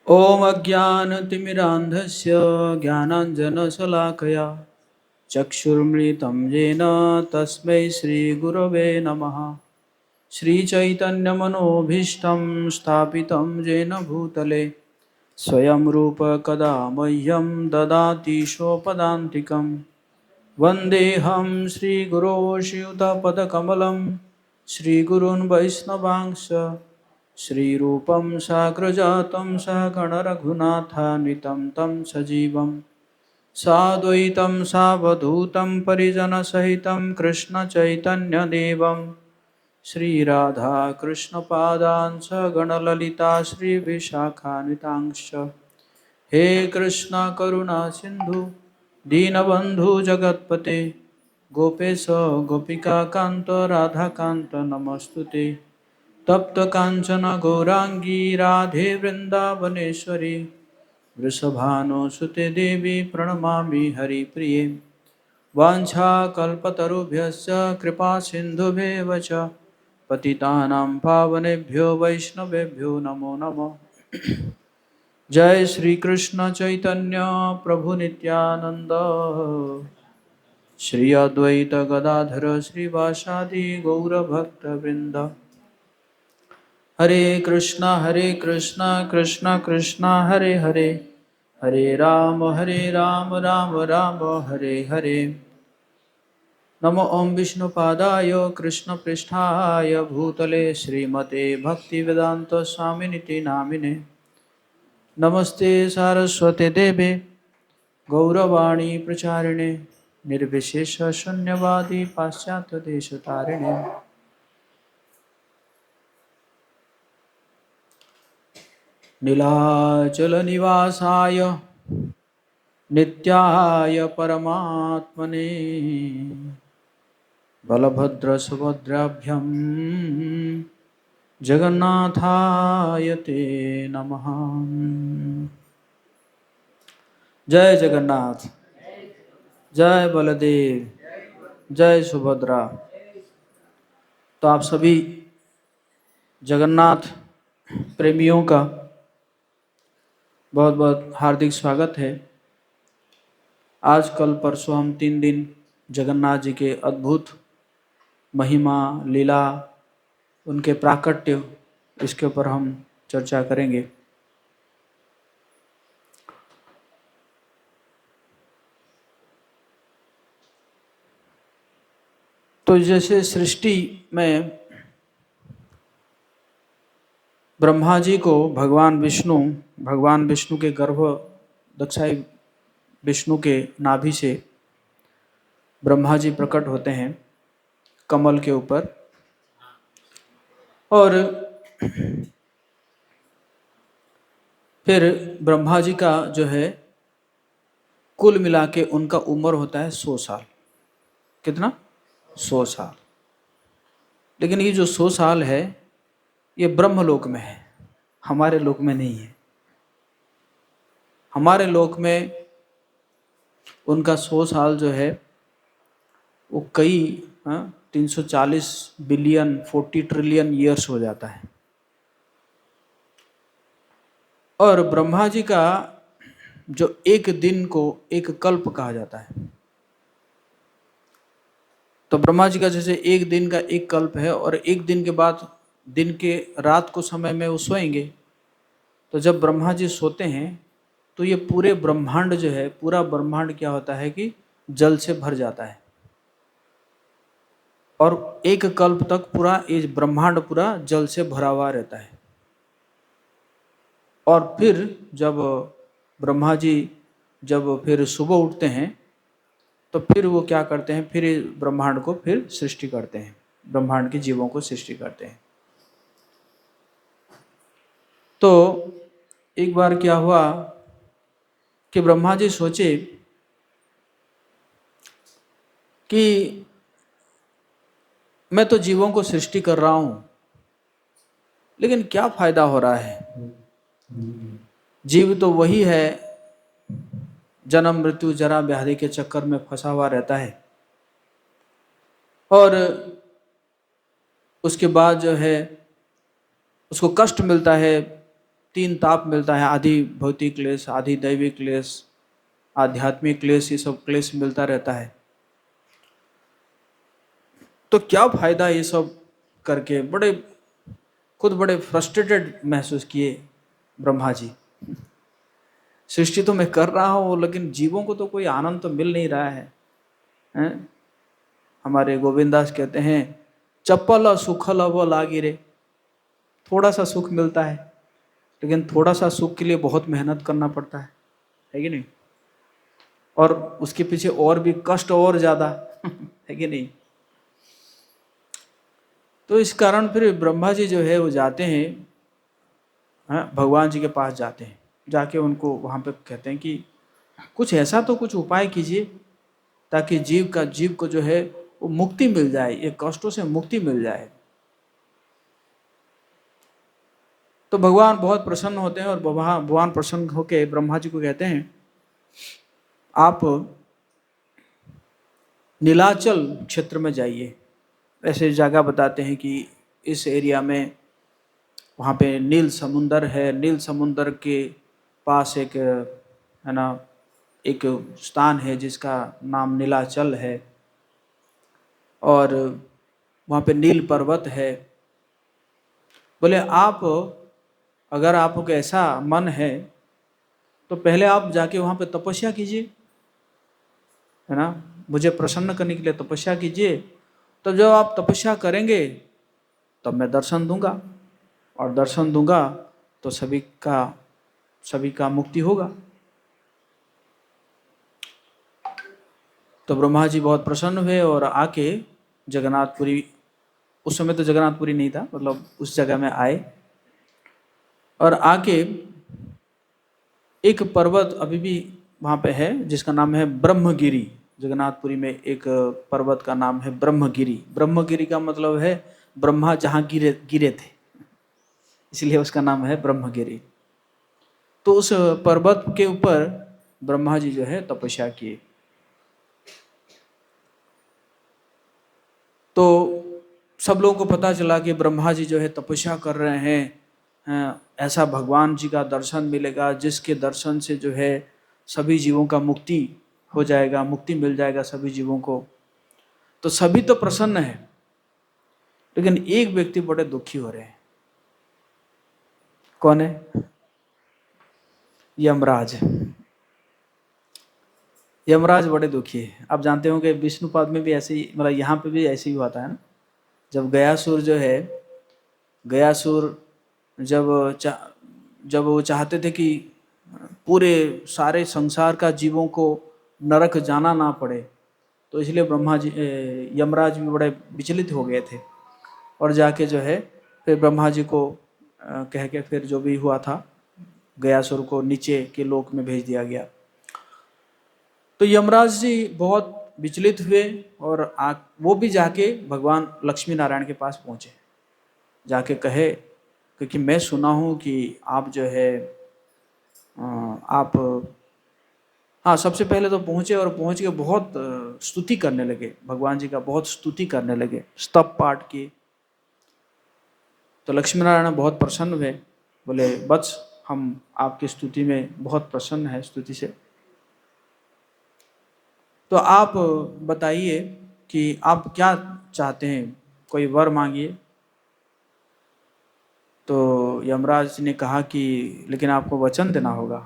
ॐ अज्ञानतिमिरान्धस्य ज्ञानाञ्जनशलाकया चक्षुर्मृतं येन तस्मै श्रीगुरवे नमः। श्रीचैतन्यमनोभीष्टं स्थापितं येन भूतले स्वयं रूप कदा मह्यं ददाति स्वपदान्तिकं। वन्देऽहं श्रीगुरो श्रीयुतपदकमलं श्रीगुरून् वैष्णवांश्च श्रीरूपं साग्रजातं सहगणरघुनाथान्वितं तं सजीवं साद्वैतं सावधूतं परिजनसहितं कृष्णचैतन्यदेवं श्रीराधाकृष्णपादान् सगणललिता श्रीविशाखान्वितांश्च। हे कृष्ण करुणा सिन्धु दीनबन्धु जगत्पते गोपेश गोपिकान्त राधाकान्त नमस्तुते। तप्त कांचन गौरांगी राधे वृंदावनेश्वरी वृषभानुसुते देवी प्रणमामि हरिप्रिये। वाञ्छाकल्पतरुभ्यश्च कृपा सिन्धुभ्येव च पतितानां पावनेभ्यो वैष्णवेभ्यो नमो नमः। जय श्री कृष्ण चैतन्य प्रभु नित्यानंद श्री अद्वैत गदाधर श्रीवासादि गौरभक्तवृंद। हरे कृष्णा कृष्णा कृष्णा हरे हरे, हरे राम राम राम हरे हरे। नमो ओं विष्णुपादाय कृष्णपृष्ठाय भूतले श्रीमते भक्तिवेदांत स्वामिनिति नामिने। नमस्ते सारस्वते देवे गौरवाणी प्रचारिणे निर्विशेष शून्यवादी पाश्चात्य देशतारिणे। नीलाचल निवासाय नित्याय परमात्मने बलभद्र सुभद्राभ्यां जगन्नाथाय ते नमः। जय जगन्नाथ, जय बलदेव, जय सुभद्रा। तो आप सभी जगन्नाथ प्रेमियों का बहुत बहुत हार्दिक स्वागत है। आज कल परसों हम 3 दिन जगन्नाथ जी के अद्भुत महिमा लीला, उनके प्राकट्य, इसके ऊपर हम चर्चा करेंगे। तो जैसे सृष्टि में ब्रह्मा जी को भगवान विष्णु के गर्भ दक्षाई विष्णु के नाभि से ब्रह्मा जी प्रकट होते हैं कमल के ऊपर, और फिर ब्रह्मा जी का जो है कुल मिला के उनका उम्र होता है 100 साल। कितना? 100 साल। लेकिन ये जो 100 साल है ये ब्रह्मलोक में है, हमारे लोक में नहीं है। हमारे लोक में उनका 100 साल जो है वो कई 340 बिलियन 40 ट्रिलियन ईयर्स हो जाता है। और ब्रह्मा जी का जो एक दिन को एक कल्प कहा जाता है। तो ब्रह्मा जी का जैसे एक दिन का एक कल्प है, और एक दिन के बाद दिन के रात को समय में वो सोएंगे। तो जब ब्रह्मा जी सोते हैं तो ये पूरे ब्रह्मांड जो है, पूरा ब्रह्मांड क्या होता है कि जल से भर जाता है, और एक कल्प तक पूरा ये ब्रह्मांड पूरा जल से भरा हुआ रहता है। और फिर जब ब्रह्मा जी फिर सुबह उठते हैं तो फिर वो क्या करते हैं, फिर ब्रह्मांड को फिर सृष्टि करते हैं, ब्रह्मांड के जीवों को सृष्टि करते हैं। तो एक बार क्या हुआ कि ब्रह्मा जी सोचे कि मैं तो जीवों को सृष्टि कर रहा हूं, लेकिन क्या फायदा हो रहा है। जीव तो वही है, जन्म मृत्यु जरा व्याधि के चक्कर में फंसा हुआ रहता है, और उसके बाद जो है उसको कष्ट मिलता है, तीन ताप मिलता है, आधी भौतिक क्लेश, आधी दैविक क्लेश, आध्यात्मिक क्लेश, ये सब क्लेश मिलता रहता है। तो क्या फायदा ये सब करके? खुद बड़े फ्रस्ट्रेटेड महसूस किए ब्रह्मा जी। सृष्टि तो मैं कर रहा हूँ, लेकिन जीवों को तो कोई आनंद तो मिल नहीं रहा है, हैं? हमारे गोविंदास कहते हैं, चप्पल सुखल अब लागी रे। थोड़ा सा सुख मिलता है, लेकिन थोड़ा सा सुख के लिए बहुत मेहनत करना पड़ता है कि नहीं? और उसके पीछे और भी कष्ट और ज्यादा है कि नहीं? तो इस कारण फिर ब्रह्मा जी जो है वो जाते हैं, हाँ, भगवान जी के पास जाते हैं। जाके उनको वहाँ पे कहते हैं कि कुछ ऐसा तो कुछ उपाय कीजिए ताकि जीव को जो है वो मुक्ति मिल जाए, ये कष्टों से मुक्ति मिल जाए। तो भगवान बहुत प्रसन्न होते हैं और भगवान प्रसन्न होकर ब्रह्मा जी को कहते हैं, आप नीलाचल क्षेत्र में जाइए। ऐसे जगह बताते हैं कि इस एरिया में, वहाँ पे नील समुंदर है, नील समुंदर के पास एक है ना, एक स्थान है जिसका नाम नीलाचल है, और वहाँ पे नील पर्वत है। बोले आप, अगर आपको ऐसा मन है तो पहले आप जाके वहाँ पे तपस्या कीजिए, है ना, मुझे प्रसन्न करने के लिए तपस्या कीजिए। तो जब आप तपस्या करेंगे तब मैं दर्शन दूंगा, और दर्शन दूंगा तो सभी का मुक्ति होगा। तो ब्रह्मा जी बहुत प्रसन्न हुए और आके जगन्नाथपुरी, उस समय तो जगन्नाथपुरी नहीं था, मतलब उस जगह में आए, और आके एक पर्वत अभी भी वहाँ पे है जिसका नाम है ब्रह्मगिरी। जगन्नाथपुरी में एक पर्वत का नाम है ब्रह्मगिरी। ब्रह्मगिरी का मतलब है ब्रह्मा जहाँ गिरे गिरे थे, इसलिए उसका नाम है ब्रह्मगिरी। तो उस पर्वत के ऊपर ब्रह्मा जी जो है तपस्या किए। तो सब लोगों को पता चला कि ब्रह्मा जी जो है तपस्या कर रहे हैं, ऐसा भगवान जी का दर्शन मिलेगा जिसके दर्शन से जो है सभी जीवों का मुक्ति हो जाएगा, मुक्ति मिल जाएगा सभी जीवों को। तो सभी तो प्रसन्न है, लेकिन एक व्यक्ति बड़े दुखी हो रहे हैं। कौन है? यमराज। यमराज बड़े दुखी है। आप जानते हो कि विष्णुपाद में भी ऐसे ही, मतलब यहाँ पे भी ऐसे ही हुआ था, है ना। जब गयासुर जो है, गयासुर जब वो चाहते थे कि पूरे सारे संसार का जीवों को नरक जाना ना पड़े, तो इसलिए यमराज भी बड़े विचलित हो गए थे, और जाके जो है फिर ब्रह्मा जी को कह के फिर जो भी हुआ था, गयासुर को नीचे के लोक में भेज दिया गया। तो यमराज जी बहुत विचलित हुए, और वो भी जाके भगवान लक्ष्मी नारायण के पास पहुँचे। जाके कहे, क्योंकि मैं सुना हूँ कि आप जो है आप, हाँ, सबसे पहले तो पहुँचे और पहुँच के बहुत स्तुति करने लगे, भगवान जी का बहुत स्तुति करने लगे, स्तव पाठ किए। तो लक्ष्मी नारायण बहुत प्रसन्न हुए, बोले बस हम आपकी स्तुति में बहुत प्रसन्न है, स्तुति से। तो आप बताइए कि आप क्या चाहते हैं, कोई वर मांगिए। तो यमराज ने कहा कि लेकिन आपको वचन देना होगा।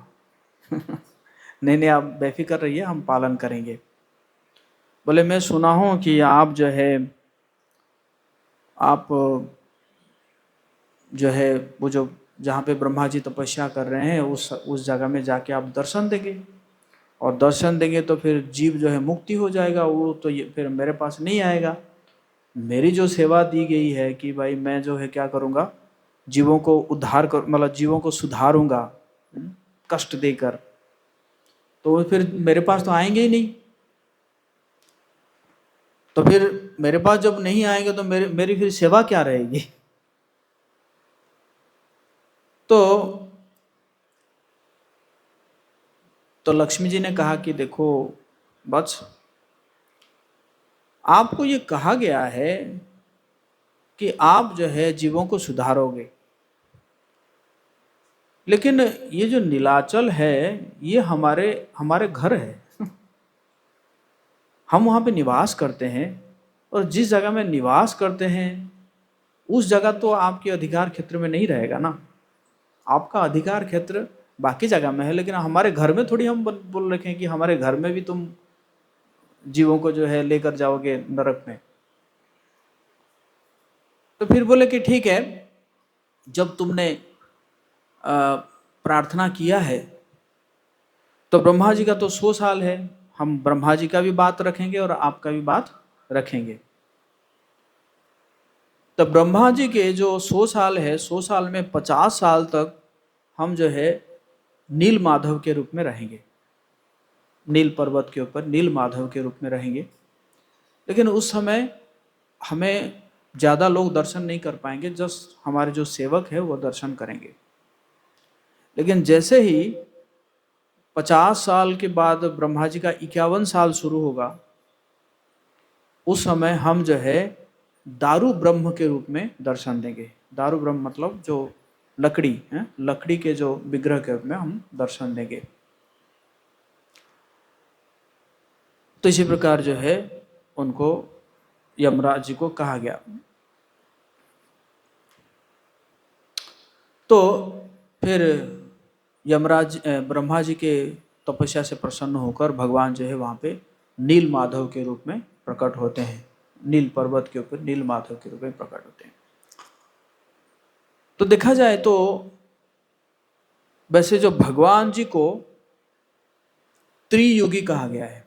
नहीं नहीं, आप बेफिक्र रहिए, हम पालन करेंगे। बोले मैं सुना हूँ कि आप जो है वो जो जहाँ पे ब्रह्मा जी तपस्या कर रहे हैं उस जगह में जाके आप दर्शन देंगे, और दर्शन देंगे तो फिर जीव जो है मुक्ति हो जाएगा, वो तो ये फिर मेरे पास नहीं आएगा। मेरी जो सेवा दी गई है कि भाई मैं जो है क्या करूँगा, जीवों को उद्धार कर, मतलब जीवों को सुधारूंगा कष्ट देकर, तो वो फिर मेरे पास तो आएंगे ही नहीं। तो फिर मेरे पास जब नहीं आएंगे तो मेरी फिर सेवा क्या रहेगी। तो लक्ष्मी जी ने कहा कि देखो वत्स, आपको ये कहा गया है कि आप जो है जीवों को सुधारोगे, लेकिन ये जो नीलाचल है, ये हमारे हमारे घर है। हम वहाँ पे निवास करते हैं, और जिस जगह में निवास करते हैं उस जगह तो आपके अधिकार क्षेत्र में नहीं रहेगा ना। आपका अधिकार क्षेत्र बाकी जगह में है, लेकिन हमारे घर में थोड़ी हम बोल रखे हैं कि हमारे घर में भी तुम जीवों को जो है लेकर जाओगे नरक में। तो फिर बोले कि ठीक है, जब तुमने प्रार्थना किया है तो ब्रह्मा जी का तो 100 साल है, हम ब्रह्मा जी का भी बात रखेंगे और आपका भी बात रखेंगे। तो ब्रह्मा जी के जो 100 साल है, 100 साल में 50 साल तक हम जो है नील माधव के रूप में रहेंगे, नील पर्वत के ऊपर नील माधव के रूप में रहेंगे। लेकिन उस समय हमें ज़्यादा लोग दर्शन नहीं कर पाएंगे, जस्ट हमारे जो सेवक है वो दर्शन करेंगे। लेकिन जैसे ही 50 साल के बाद ब्रह्मा जी का 51 साल शुरू होगा, उस समय हम जो है दारू ब्रह्म के रूप में दर्शन देंगे। दारू ब्रह्म मतलब जो लकड़ी है, लकड़ी के जो विग्रह के रूप में हम दर्शन देंगे। तो इसी प्रकार जो है उनको यमराज जी को कहा गया। तो फिर यमराज ब्रह्मा जी के तपस्या से प्रसन्न होकर भगवान जो है वहाँ पे नील माधव के रूप में प्रकट होते हैं, नील पर्वत के ऊपर नील माधव के रूप में प्रकट होते हैं। तो देखा जाए तो वैसे जो भगवान जी को त्रियुगी कहा गया है।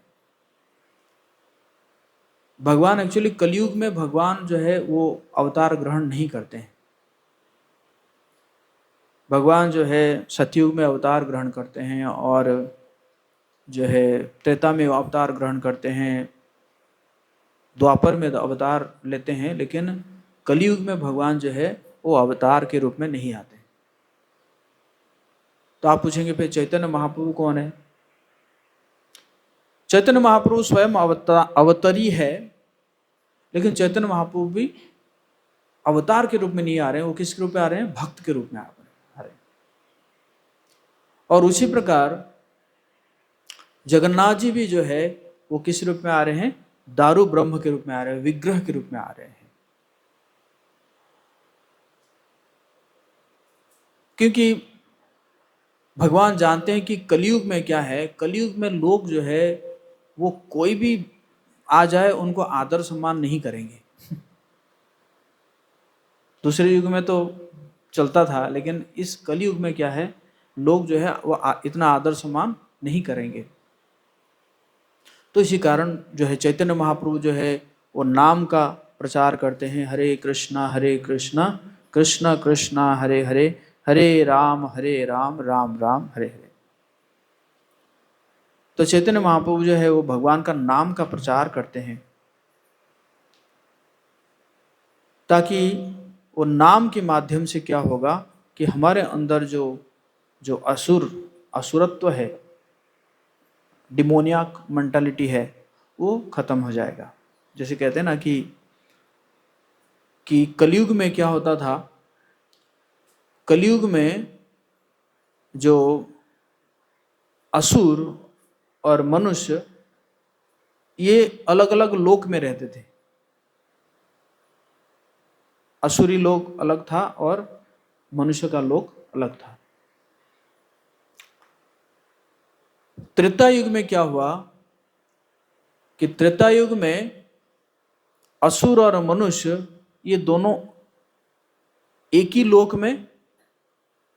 भगवान एक्चुअली कलयुग में भगवान जो है वो अवतार ग्रहण नहीं करते हैं। भगवान जो है सतयुग में अवतार ग्रहण करते हैं, और जो है त्रेता में अवतार ग्रहण करते हैं, द्वापर में अवतार लेते हैं, लेकिन कलयुग में भगवान जो है वो अवतार के रूप में नहीं आते। तो आप पूछेंगे फिर चैतन्य महाप्रभु कौन है? चैतन्य महाप्रभु स्वयं अवतरी है, लेकिन चैतन्य महाप्रभु भी अवतार के रूप में नहीं आ रहे हैं। वो किस रूप में आ रहे हैं? भक्त के रूप में आ रहे हैं। और उसी प्रकार जगन्नाथ जी भी जो है वो किस रूप में आ रहे हैं? दारू ब्रह्म के रूप में आ रहे हैं, विग्रह के रूप में आ रहे हैं। क्योंकि भगवान जानते हैं कि कलयुग में क्या है, कलयुग में लोग जो है वो कोई भी आ जाए उनको आदर सम्मान नहीं करेंगे। दूसरे युग में तो चलता था, लेकिन इस कलयुग में क्या है, लोग जो है वो इतना आदर सम्मान नहीं करेंगे। तो इसी कारण जो है चैतन्य महाप्रभु जो है वो नाम का प्रचार करते हैं, हरे कृष्णा कृष्ण कृष्ण हरे हरे, हरे राम राम राम हरे हरे। तो चैतन्य महाप्रभु जो है वो भगवान का नाम का प्रचार करते हैं, ताकि वो नाम के माध्यम से क्या होगा कि हमारे अंदर जो असुरत्व है, डिमोनियाक मेंटालिटी है, वो खत्म हो जाएगा। जैसे कहते हैं ना कि कलयुग में क्या होता था, कलयुग में जो असुर और मनुष्य ये अलग अलग लोक में रहते थे। असुरी लोक अलग था और मनुष्य का लोक अलग था। त्रेता युग में क्या हुआ कि त्रेता युग में असुर और मनुष्य ये दोनों एक ही लोक में,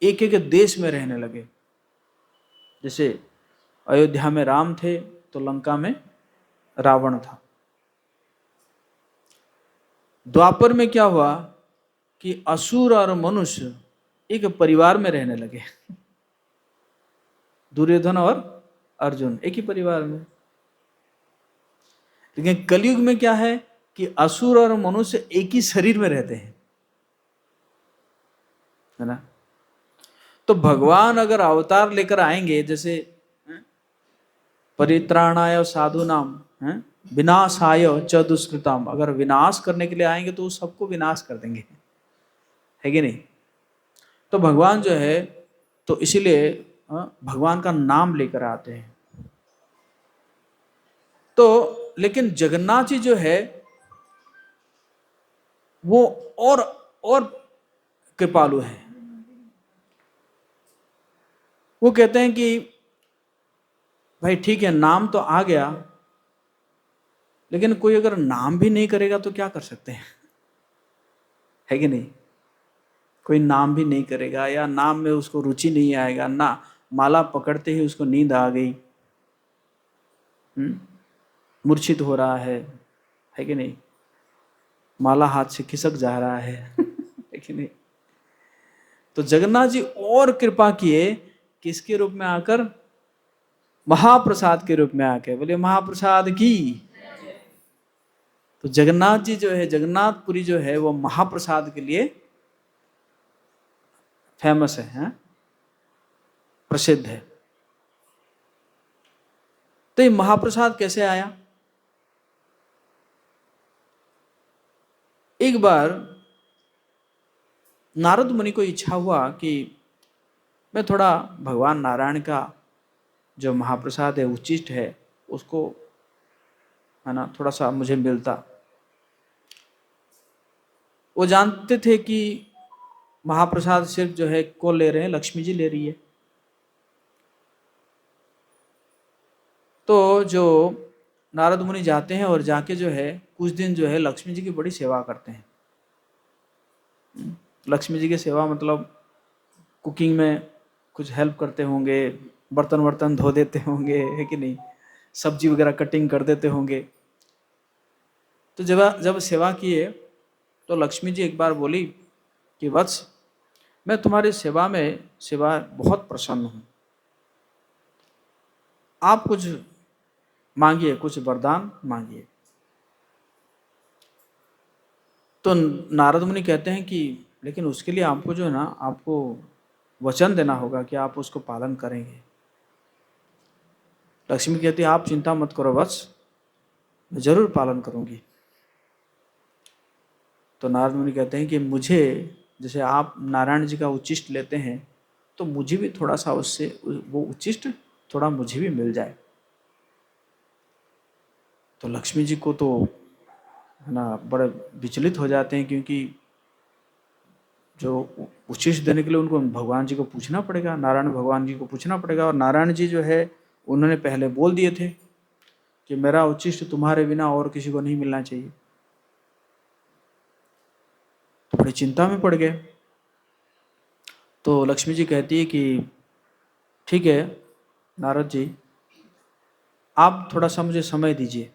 एक एक देश में रहने लगे। जैसे अयोध्या में राम थे तो लंका में रावण था। द्वापर में क्या हुआ कि असुर और मनुष्य एक परिवार में रहने लगे। दुर्योधन और अर्जुन एक ही परिवार में। लेकिन कलयुग में क्या है कि असुर और मनुष्य एक ही शरीर में रहते हैं, है ना। तो भगवान अगर अवतार लेकर आएंगे, जैसे परित्राणाय साधुनाम विनाशाय च दुष्कृताम, अगर विनाश करने के लिए आएंगे तो सबको विनाश कर देंगे, है कि नहीं। तो भगवान जो है तो इसीलिए भगवान का नाम लेकर आते हैं। तो लेकिन जगन्नाथ जी जो है वो और कृपालु है। वो कहते हैं कि भाई ठीक है, नाम तो आ गया, लेकिन कोई अगर नाम भी नहीं करेगा तो क्या कर सकते हैं, है कि नहीं? कोई नाम भी नहीं करेगा या नाम में उसको रुचि नहीं आएगा ना, माला पकड़ते ही उसको नींद आ गई, मूर्छित हो रहा है कि नहीं? माला हाथ से खिसक जा रहा है कि नहीं? तो जगन्नाथ जी और कृपा किए, किसके रूप में आकर? महाप्रसाद के रूप में आके। बोले महाप्रसाद की। तो जगन्नाथ जी जो है, जगन्नाथपुरी जो है, वो महाप्रसाद के लिए फेमस है, प्रसिद्ध है। तो ये महाप्रसाद कैसे आया? एक बार नारद मुनि को इच्छा हुआ कि मैं थोड़ा भगवान नारायण का जो महाप्रसाद है, उच्चिष्ट है, उसको है ना थोड़ा सा मुझे मिलता। वो जानते थे कि महाप्रसाद सिर्फ जो है कौन ले रहे हैं? लक्ष्मी जी ले रही है। तो जो नारद मुनि जाते हैं और जाके जो है कुछ दिन जो है लक्ष्मी जी की बड़ी सेवा करते हैं। लक्ष्मी जी की सेवा मतलब कुकिंग में कुछ हेल्प करते होंगे, बर्तन वर्तन धो देते होंगे, है कि नहीं? सब्जी वगैरह कटिंग कर देते होंगे। तो जब सेवा किए तो लक्ष्मी जी एक बार बोली कि वत्स, मैं तुम्हारी सेवा बहुत प्रसन्न हूँ, आप कुछ मांगिए, कुछ वरदान मांगिए। तो नारद मुनि कहते हैं कि लेकिन उसके लिए आपको जो है ना, आपको वचन देना होगा कि आप उसको पालन करेंगे। लक्ष्मी कहती है आप चिंता मत करो वत्स, मैं जरूर पालन करूंगी। तो नारद मुनि कहते हैं कि मुझे, जैसे आप नारायण जी का उच्चिष्ट लेते हैं, तो मुझे भी थोड़ा सा उससे वो उच्चिष्ट थोड़ा मुझे भी मिल जाए। तो लक्ष्मी जी को तो है ना बड़े विचलित हो जाते हैं, क्योंकि जो उच्चिष्ट देने के लिए उनको भगवान जी को पूछना पड़ेगा, नारायण भगवान जी को पूछना पड़ेगा। और नारायण जी जो है उन्होंने पहले बोल दिए थे कि मेरा उच्चिष्ट तुम्हारे बिना और किसी को नहीं मिलना चाहिए। तो बड़ी चिंता में पड़ गए। तो लक्ष्मी जी कहती है कि ठीक है नारद जी, आप थोड़ा सा मुझे समय दीजिए।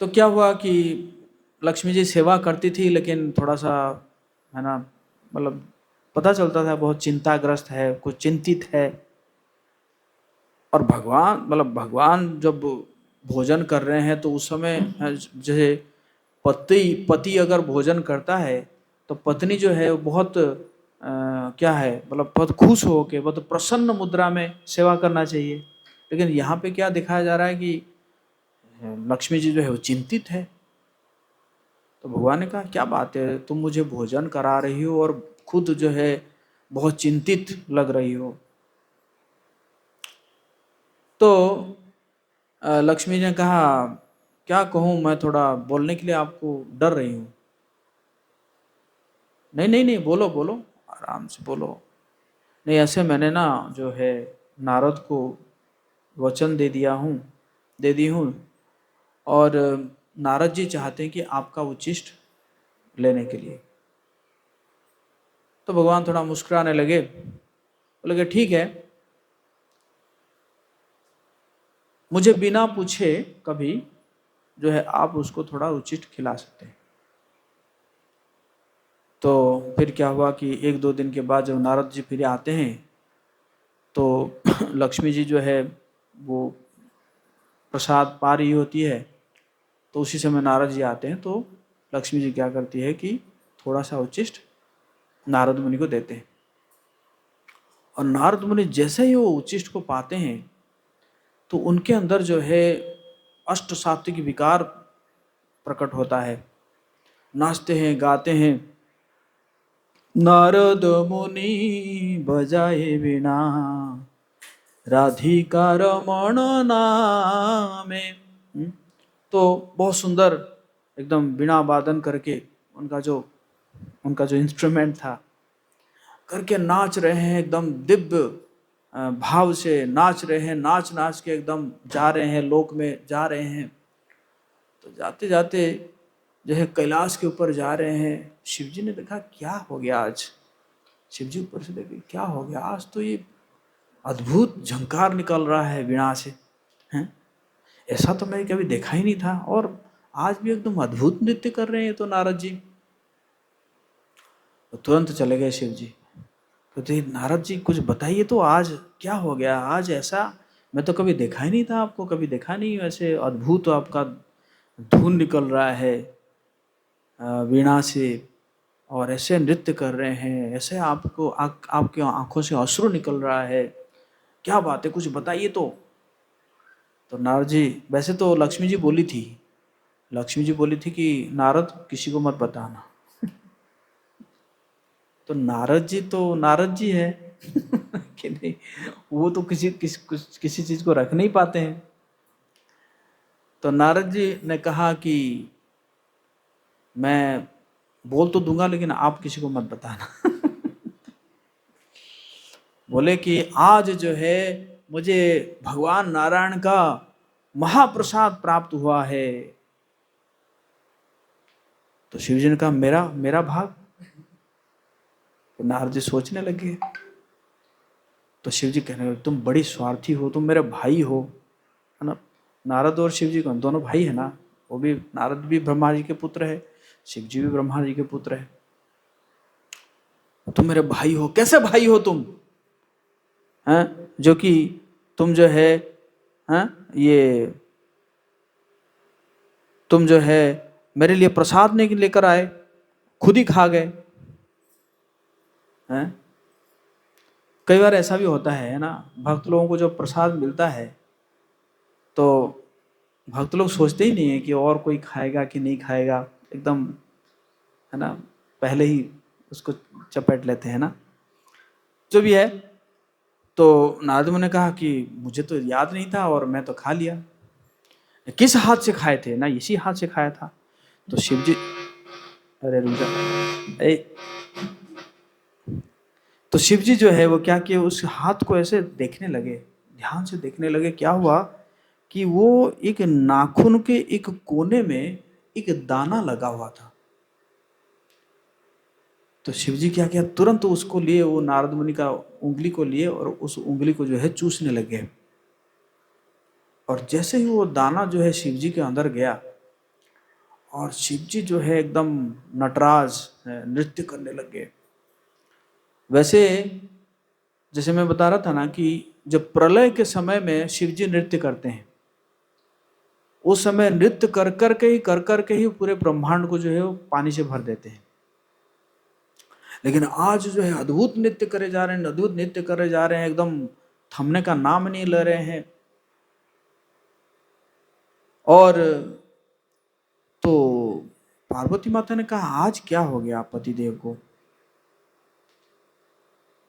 तो क्या हुआ कि लक्ष्मी जी सेवा करती थी, लेकिन थोड़ा सा है ना, मतलब पता चलता था बहुत चिंताग्रस्त है, कुछ चिंतित है। और भगवान जब भोजन कर रहे हैं तो उस समय जैसे पति अगर भोजन करता है तो पत्नी जो है वो बहुत क्या है, मतलब बहुत खुश हो के, बहुत प्रसन्न मुद्रा में सेवा करना चाहिए। लेकिन यहाँ पे क्या दिखाया जा रहा है कि लक्ष्मी जी जो है वो चिंतित है। तो भगवान ने कहा क्या बात है, तुम मुझे भोजन करा रही हो और खुद जो है बहुत चिंतित लग रही हो। तो लक्ष्मी ने कहा क्या कहूँ, मैं थोड़ा बोलने के लिए आपको डर रही हूँ। नहीं नहीं नहीं, बोलो बोलो, आराम से बोलो। नहीं ऐसे मैंने ना जो है नारद को वचन दे दी हूँ, और नारद जी चाहते हैं कि आपका उच्चिष्ट लेने के लिए। तो भगवान थोड़ा मुस्कुराने लगे, बोले कि ठीक है, मुझे बिना पूछे कभी जो है आप उसको थोड़ा उचित खिला सकते हैं। तो फिर क्या हुआ कि एक दो दिन के बाद जब नारद जी फिर आते हैं तो लक्ष्मी जी जो है वो प्रसाद पा रही होती है। तो उसी समय नारद जी आते हैं, तो लक्ष्मी जी क्या करती है कि थोड़ा सा उच्चिष्ट नारद मुनि को देते हैं। और नारद मुनि जैसे ही वो उच्चिष्ट को पाते हैं तो उनके अंदर जो है अष्ट सात्विक विकार प्रकट होता है, नाचते हैं गाते हैं, नारद मुनि बजाए वीणा, राधिका रमण नामे। तो बहुत सुंदर एकदम वीणा वादन करके उनका जो इंस्ट्रूमेंट था करके नाच रहे हैं, एकदम दिव्य भाव से नाच रहे हैं, नाच नाच के एकदम जा रहे हैं, लोक में जा रहे हैं। तो जाते जाते जो है कैलाश के ऊपर जा रहे हैं। शिव जी ने देखा क्या हो गया आज। शिव जी ऊपर से देखे क्या हो गया, आज तो ये अद्भुत झंकार निकल रहा है वीणा से, हैं? ऐसा तो मैंने कभी देखा ही नहीं था, और आज भी एकदम अद्भुत नृत्य कर रहे हैं तो नारद जी। तो तुरंत चले गए शिव जी, कहते नारद जी कुछ बताइए तो, आज क्या हो गया, आज ऐसा मैं तो कभी देखा ही नहीं था, आपको कभी देखा नहीं, वैसे अद्भुत आपका धुन निकल रहा है वीणा से, और ऐसे नृत्य कर रहे हैं, ऐसे आपके आंखों से अश्रु निकल रहा है, क्या बात है, कुछ बताइए तो। तो नारद जी, वैसे तो लक्ष्मी जी बोली थी कि नारद किसी को मत बताना। तो नारद जी है कि नहीं, वो तो किसी चीज को रख नहीं पाते हैं। तो नारद जी ने कहा कि मैं बोल तो दूंगा लेकिन आप किसी को मत बताना। बोले कि आज जो है मुझे भगवान नारायण का महाप्रसाद प्राप्त हुआ है। तो शिव जी ने कहा मेरा मेरा भाग। तो नारद जी सोचने लगे। तो शिव जी कहने लगे तुम बड़ी स्वार्थी हो, तुम मेरे भाई हो, है ना। नारद और शिव जी दोनों भाई है ना, वो भी नारद भी ब्रह्मा जी के पुत्र है, शिव जी भी ब्रह्मा जी के पुत्र है। तुम मेरे भाई हो, कैसे भाई हो तुम, हैं, जो कि तुम जो है, हैं, ये तुम जो है मेरे लिए प्रसाद नहीं लेकर आए, खुद ही खा गए, हैं। कई बार ऐसा भी होता है ना, भक्त लोगों को जो प्रसाद मिलता है तो भक्त लोग सोचते ही नहीं है कि और कोई खाएगा कि नहीं खाएगा, एकदम, है ना, पहले ही उसको चपेट लेते हैं ना, जो भी है। तो नारद मुनि ने कहा कि मुझे तो याद नहीं था और मैं तो खा लिया। किस हाथ से खाए थे ना, इसी हाथ से खाया था। तो शिव जी, अरे रुक जा, तो शिव जी जो है वो क्या किए, उस हाथ को ऐसे देखने लगे, ध्यान से देखने लगे। क्या हुआ कि वो एक नाखून के एक कोने में एक दाना लगा हुआ था। तो शिव जी क्या किया, तुरंत उसको लिए, वो नारद मुनि का उंगली को लिए और उस उंगली को जो है चूसने लगे। और जैसे ही वो दाना जो है शिव जी के अंदर गया, और शिव जी जो है एकदम नटराज नृत्य करने लगे। वैसे जैसे मैं बता रहा था ना कि जब प्रलय के समय में शिव जी नृत्य करते हैं, उस समय नृत्य कर कर के ही पूरे ब्रह्मांड को जो है वो पानी से भर देते हैं। लेकिन आज जो है अद्भुत नृत्य करे जा रहे हैं, अद्भुत नृत्य करे जा रहे हैं, एकदम थमने का नाम नहीं ले रहे हैं। और तो पार्वती माता ने कहा आज क्या हो गया पतिदेव को,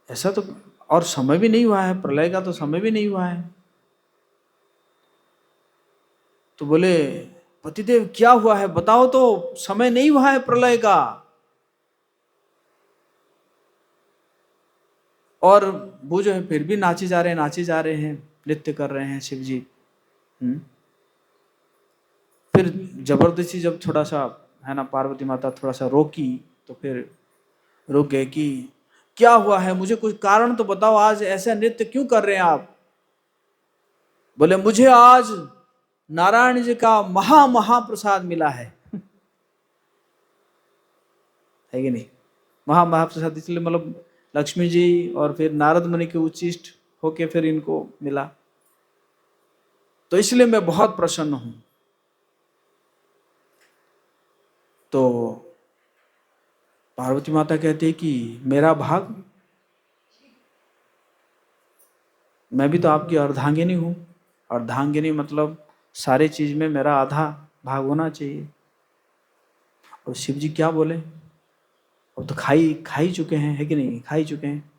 ऐसा तो, और समय भी नहीं हुआ है, प्रलय का तो समय भी नहीं हुआ है। तो बोले पतिदेव क्या हुआ है बताओ तो, समय नहीं हुआ है प्रलय का। और वो जो है फिर भी नाचे जा रहे हैं, नृत्य कर रहे हैं शिव जी। फिर जबरदस्ती जब थोड़ा सा, है ना, पार्वती माता थोड़ा सा रोकी, तो फिर रुक गए कि क्या हुआ है, मुझे कुछ कारण तो बताओ, आज ऐसा नृत्य क्यों कर रहे हैं आप। बोले मुझे आज नारायण जी का महाप्रसाद मिला है कि नहीं। महाप्रसाद इसलिए मतलब लक्ष्मी जी और फिर नारद मुनि के उच्चिष्ट होके फिर इनको मिला, तो इसलिए मैं बहुत प्रसन्न हूं। तो पार्वती माता कहती है कि मेरा भाग, मैं भी तो आपकी अर्धांगिनी हूं, अर्धांगिनी मतलब सारे चीज में मेरा आधा भाग होना चाहिए। और शिव जी क्या बोले, अब तो खा ही चुके हैं, है कि नहीं, खा ही चुके हैं।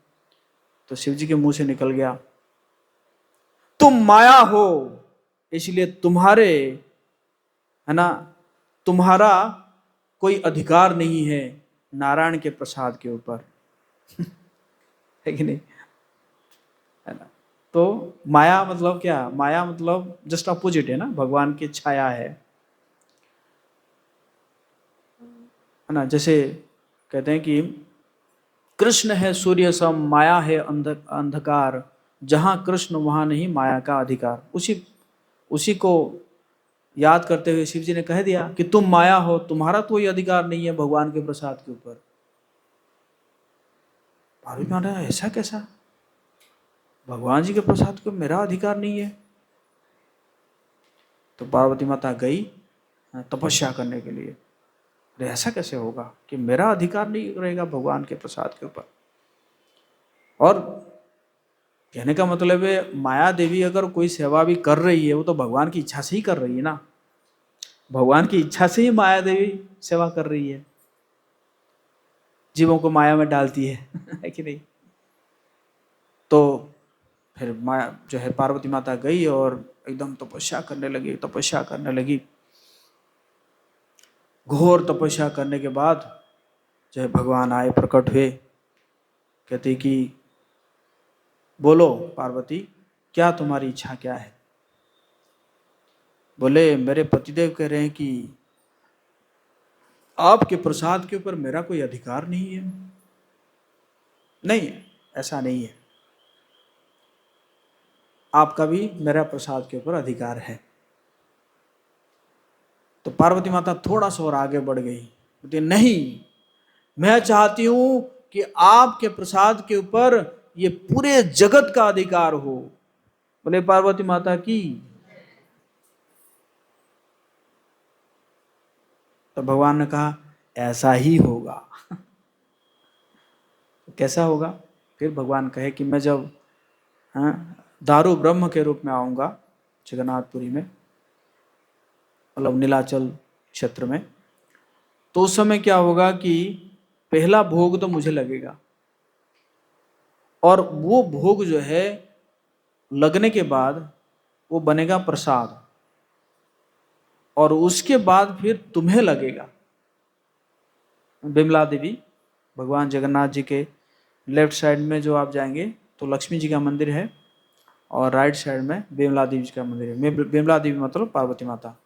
तो शिव जी के मुंह से निकल गया, तुम माया हो, इसलिए तुम्हारे, है ना, तुम्हारा कोई अधिकार नहीं है नारायण के प्रसाद के ऊपर, है कि नहीं, है ना। तो माया मतलब क्या, माया मतलब जस्ट अपोजिट है ना, भगवान की छाया है ना। जैसे कहते हैं कि कृष्ण है सूर्य सम, माया है अंधकार, जहां कृष्ण वहां नहीं माया का अधिकार। उसी उसी को याद करते हुए शिव जी ने कह दिया कि तुम माया हो, तुम्हारा कोई अधिकार नहीं है भगवान के प्रसाद के ऊपर। पार्वती माता, ऐसा कैसा, भगवान जी के प्रसाद को मेरा अधिकार नहीं है। तो पार्वती माता गई तपस्या करने के लिए। अरे ऐसा कैसे होगा कि मेरा अधिकार नहीं रहेगा भगवान के प्रसाद के ऊपर। और कहने का मतलब है, माया देवी अगर कोई सेवा भी कर रही है, वो तो भगवान की इच्छा से ही कर रही है ना, भगवान की इच्छा से ही माया देवी सेवा कर रही है, जीवों को माया में डालती है कि नहीं। तो फिर माया जो है, पार्वती माता गई और एकदम तपस्या करने लगी, तपस्या करने लगी। घोर तपस्या करने के बाद जो है भगवान आए, प्रकट हुए, कहते कि बोलो पार्वती, क्या तुम्हारी इच्छा क्या है। बोले मेरे पतिदेव कह रहे हैं कि आपके प्रसाद के ऊपर मेरा कोई अधिकार नहीं है। नहीं, ऐसा नहीं है, आपका भी मेरा प्रसाद के ऊपर अधिकार है। तो पार्वती माता थोड़ा सा और आगे बढ़ गई, बोलती नहीं, मैं चाहती हूं कि आपके प्रसाद के ऊपर ये पूरे जगत का अधिकार हो। बोले पार्वती माता की। तो भगवान ने कहा ऐसा ही होगा। कैसा होगा, फिर भगवान कहे कि मैं जब, हाँ, दारू ब्रह्म के रूप में आऊंगा जगन्नाथपुरी में, मतलब नीलाचल क्षेत्र में, तो उस समय क्या होगा कि पहला भोग तो मुझे लगेगा, और वो भोग जो है लगने के बाद वो बनेगा प्रसाद, और उसके बाद फिर तुम्हें लगेगा। बिमला देवी, भगवान जगन्नाथ जी के लेफ्ट साइड में जो आप जाएंगे तो लक्ष्मी जी का मंदिर है, और राइट साइड में बिमला देवी जी का मंदिर है। बिमला देवी मतलब पार्वती माता।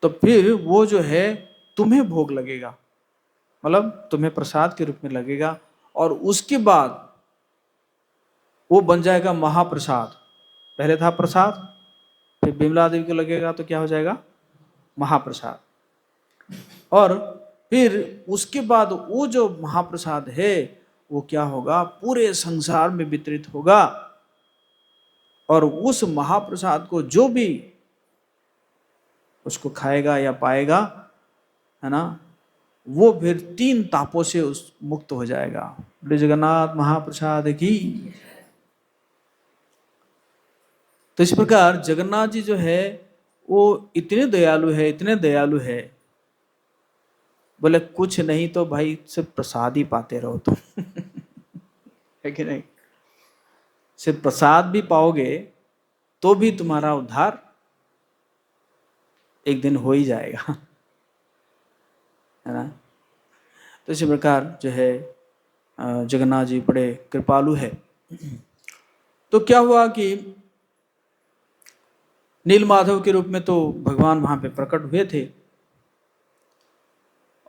तो फिर वो जो है तुम्हें भोग लगेगा, मतलब तुम्हें प्रसाद के रूप में लगेगा, और उसके बाद वो बन जाएगा महाप्रसाद। पहले था प्रसाद, फिर बिमला देवी को लगेगा तो क्या हो जाएगा, महाप्रसाद। और फिर उसके बाद वो जो महाप्रसाद है वो क्या होगा, पूरे संसार में वितरित होगा, और उस महाप्रसाद को जो भी उसको खाएगा या पाएगा, है ना, वो फिर 3 तापों से उस मुक्त हो जाएगा। बोले जगन्नाथ महाप्रसाद की। तो इस प्रकार जगन्नाथ जी जो है वो इतने दयालु है, इतने दयालु है। बोले कुछ नहीं तो भाई सिर्फ प्रसाद ही पाते रहो तुम है कि नहीं, सिर्फ प्रसाद भी पाओगे तो भी तुम्हारा उद्धार एक दिन हो ही जाएगा, है ना। तो इसी प्रकार जो है जगन्नाथ जी बड़े कृपालु है। तो क्या हुआ कि नील माधव के रूप में तो भगवान वहां पे प्रकट हुए थे,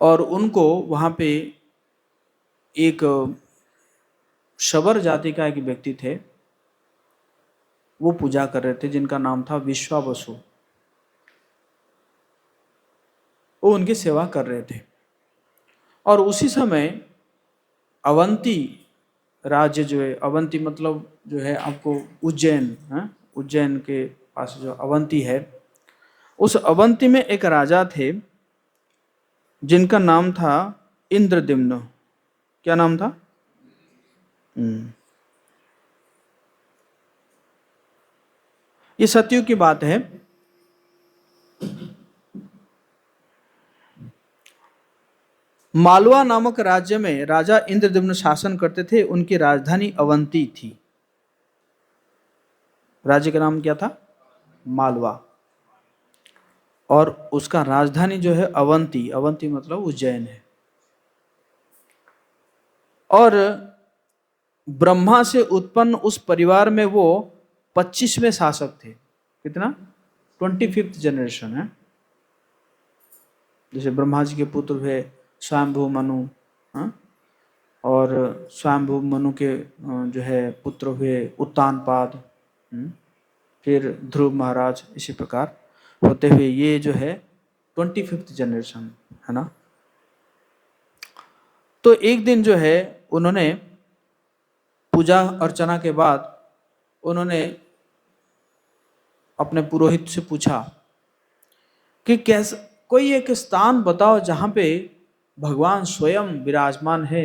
और उनको वहां पे एक शबर जाति का एक व्यक्ति थे, वो पूजा कर रहे थे, जिनका नाम था विश्वावसु। वो उनकी सेवा कर रहे थे, और उसी समय अवंती राज्य जो है, अवंती मतलब जो है आपको उज्जैन, उज्जैन के पास जो अवंती है, उस अवंती में एक राजा थे जिनका नाम था इंद्रद्युम्न। क्या नाम था? ये सतयुग की बात है। मालवा नामक राज्य में राजा इंद्रद्युम्न शासन करते थे। उनकी राजधानी अवंती थी। राज्य का नाम क्या था? मालवा। और उसका राजधानी जो है अवंती, अवंती मतलब उज्जैन है। और ब्रह्मा से उत्पन्न उस परिवार में वो 25वें शासक थे। कितना? 25th जनरेशन है। जैसे ब्रह्मा जी के पुत्र हुए स्वयंभू मनु, हाँ? और स्वयंभू मनु के जो है पुत्र हुए उत्तानपाद, फिर ध्रुव महाराज, इसी प्रकार होते हुए ये जो है 25th जनरेशन है ना। तो एक दिन जो है उन्होंने पूजा अर्चना के बाद उन्होंने अपने पुरोहित से पूछा कि कैसे कोई एक स्थान बताओ जहां पे भगवान स्वयं विराजमान है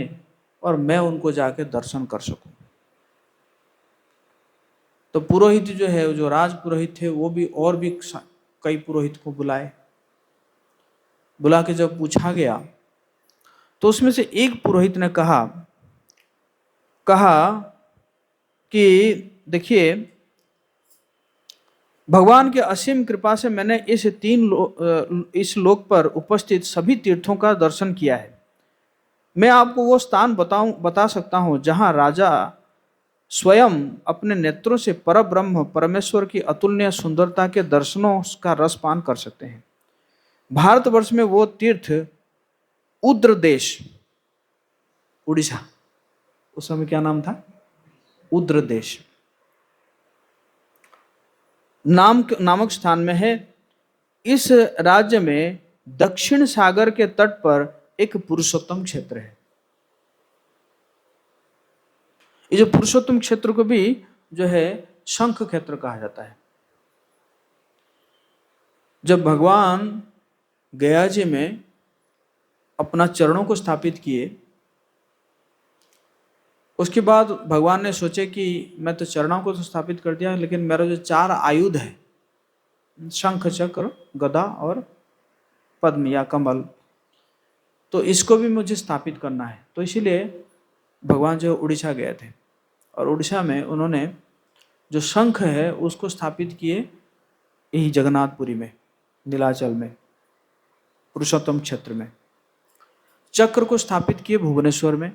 और मैं उनको जाके दर्शन कर सकूं। तो पुरोहित जो है, जो राज पुरोहित थे, वो भी और भी कई पुरोहित को बुलाए। बुला के जब पूछा गया तो उसमें से एक पुरोहित ने कहा कि देखिए, भगवान के असीम कृपा से मैंने इस लोक पर उपस्थित सभी तीर्थों का दर्शन किया है। मैं आपको वो स्थान बता सकता हूं जहां राजा स्वयं अपने नेत्रों से परब्रह्म परमेश्वर की अतुलनीय सुंदरता के दर्शनों का रसपान कर सकते हैं। भारतवर्ष में वो तीर्थ उद्र देश, उड़ीसा, उस समय क्या नाम था? उद्र देश नामक स्थान में है। इस राज्य में दक्षिण सागर के तट पर एक पुरुषोत्तम क्षेत्र है। ये जो पुरुषोत्तम क्षेत्र को भी जो है शंख क्षेत्र कहा जाता है। जब भगवान गया जी में अपना चरणों को स्थापित किए, उसके बाद भगवान ने सोचे कि मैं तो चरणों को तो स्थापित कर दिया, लेकिन मेरा जो 4 आयुध है, शंख चक्र गदा और पद्म या कमल, तो इसको भी मुझे स्थापित करना है। तो इसीलिए भगवान जो उड़ीसा गए थे और उड़ीसा में उन्होंने जो शंख है उसको स्थापित किए यही जगन्नाथपुरी में, नीलाचल में, पुरुषोत्तम क्षेत्र में। चक्र को स्थापित किए भुवनेश्वर में,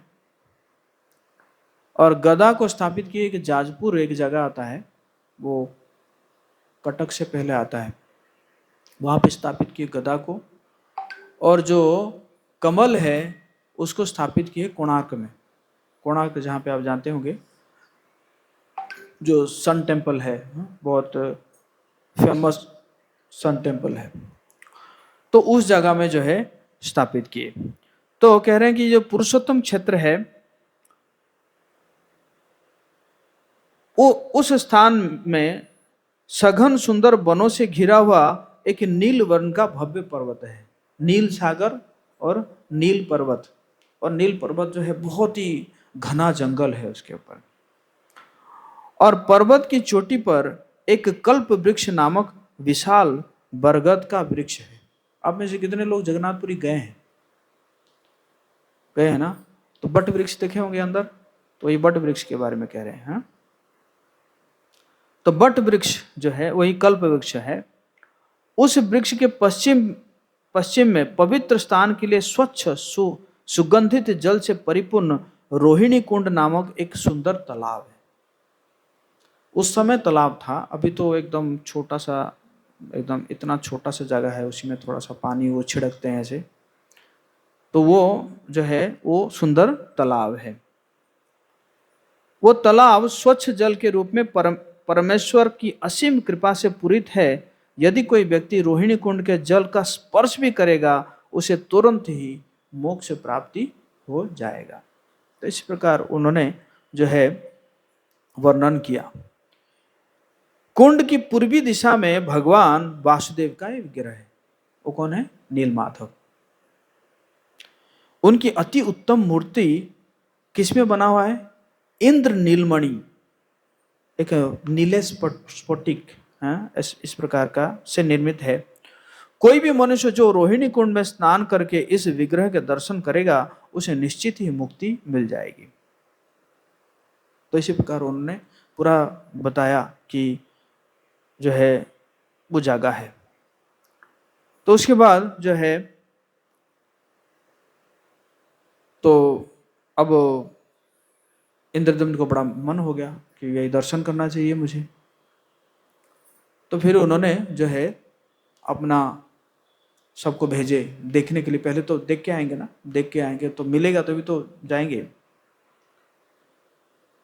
और गदा को स्थापित किए कि जाजपुर एक जगह आता है, वो कटक से पहले आता है, वहाँ पे स्थापित किए गदा को। और जो कमल है उसको स्थापित किए कोणार्क में। कोणार्क जहाँ पे आप जानते होंगे जो सन टेम्पल है, बहुत फेमस सन टेम्पल है, तो उस जगह में जो है स्थापित किए। तो कह रहे हैं कि जो पुरुषोत्तम क्षेत्र है वो उस स्थान में सघन सुंदर वनों से घिरा हुआ एक नील वर्ण का भव्य पर्वत है। नील सागर और नील पर्वत, और नील पर्वत जो है बहुत ही घना जंगल है उसके ऊपर। और पर्वत की चोटी पर एक कल्प वृक्ष नामक विशाल बरगद का वृक्ष है। आप में से कितने लोग जगन्नाथपुरी गए हैं? गए हैं ना? तो बट वृक्ष देखे होंगे अंदर, तो ये बट वृक्ष के बारे में कह रहे हैं। तो बट वृक्ष जो है वही कल्प वृक्ष है। उस वृक्ष के पश्चिम में पवित्र स्थान के लिए स्वच्छ सुगंधित जल से परिपूर्ण रोहिणी कुंड नामक एक सुंदर तालाब है। उस समय तालाब था, अभी तो एकदम छोटा सा, एकदम इतना छोटा सा जगह है, उसी में थोड़ा सा पानी वो छिड़कते हैं ऐसे, तो वो जो है वो सुंदर तालाब है। वो तालाब स्वच्छ जल के रूप में परमेश्वर की असीम कृपा से पूरित है। यदि कोई व्यक्ति रोहिणी कुंड के जल का स्पर्श भी करेगा उसे तुरंत ही मोक्ष प्राप्ति हो जाएगा। तो इस प्रकार उन्होंने जो है वर्णन किया। कुंड की पूर्वी दिशा में भगवान वासुदेव का एक विग्रह है। वो कौन है? नीलमाधव। उनकी अति उत्तम मूर्ति किसमें बना हुआ है? इंद्र नीलमणि, एक नीले स्फटिक इस प्रकार का से निर्मित है। कोई भी मनुष्य जो रोहिणी कुंड में स्नान करके इस विग्रह के दर्शन करेगा उसे निश्चित ही मुक्ति मिल जाएगी। तो इसी प्रकार उन्होंने पूरा बताया कि जो है वो जगह है। तो उसके बाद जो है तो अब इंद्रदम्न को बड़ा मन हो गया कि यही दर्शन करना चाहिए मुझे। तो फिर उन्होंने जो है अपना सबको भेजे देखने के लिए। पहले तो देख के आएंगे ना, देख के आएंगे तो मिलेगा तभी तो जाएंगे।